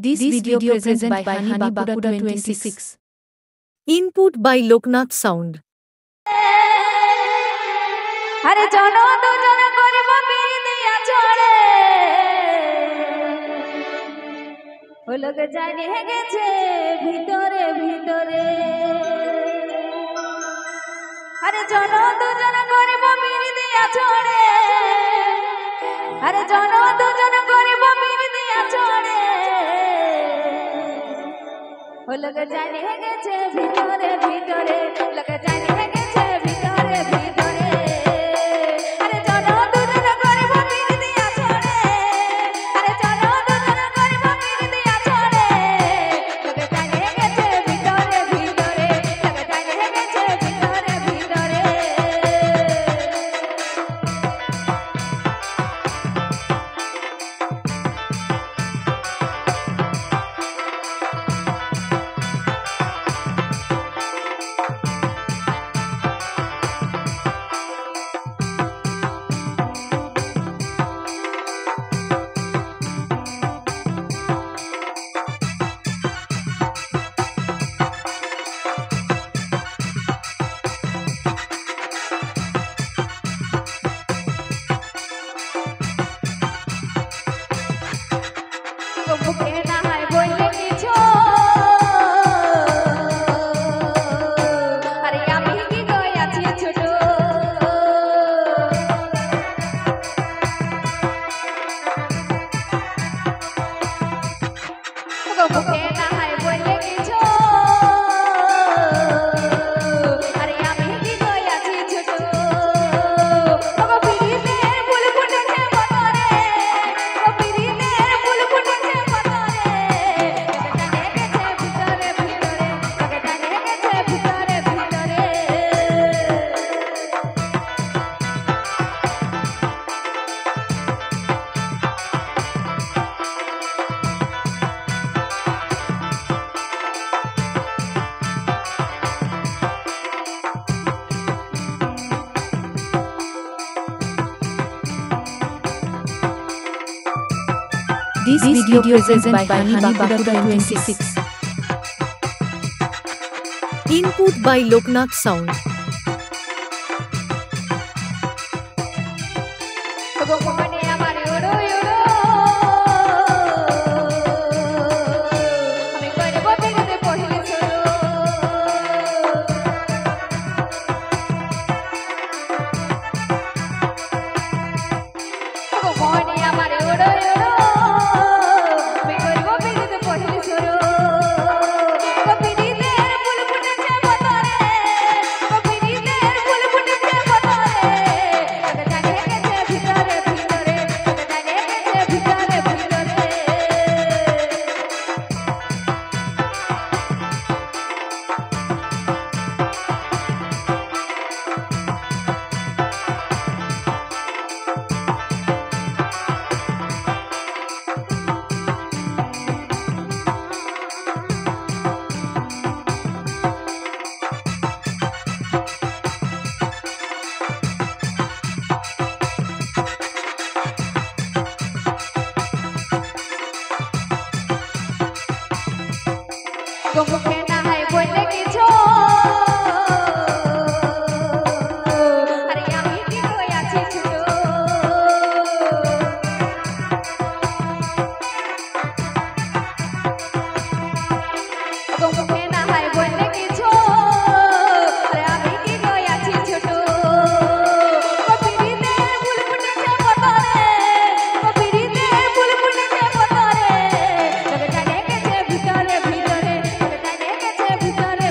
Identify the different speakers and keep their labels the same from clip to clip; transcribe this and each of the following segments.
Speaker 1: This video presented by Hani Bakuda 26.
Speaker 2: Input by Loknath Sound.
Speaker 3: আরে জানো দুজন করব বিয়ে দিয়া চড়ে ও লোক জানিয়ে গেছে ভিতরে ভিতরে আরে জানো দুজন করব বিয়ে দিয়া চড়ে আরে জানো দুজন করব বিয়ে দিয়া চড়ে ও লোক জানিয়ে গেছে ভিতরে ভিতরে লোক জানিয়ে গেছে ভিতরে ভিতরে
Speaker 1: This video presented by Hani Bakuda 26.
Speaker 2: Input by Loknath Sound.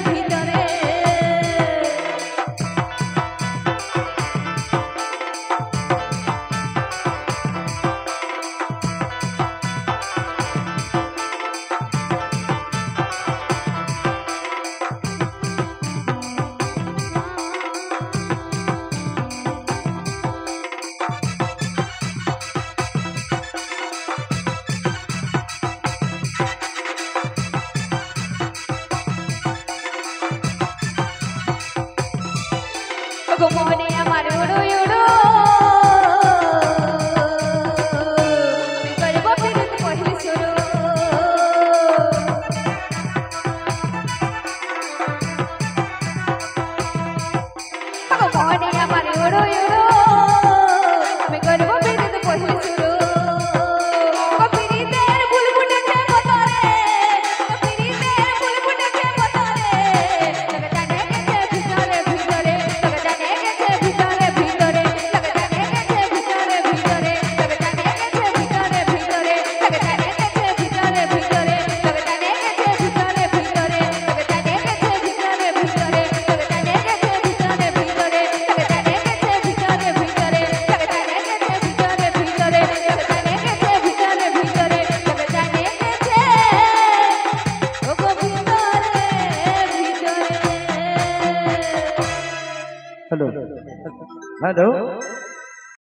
Speaker 3: ভিতরে
Speaker 4: हेलो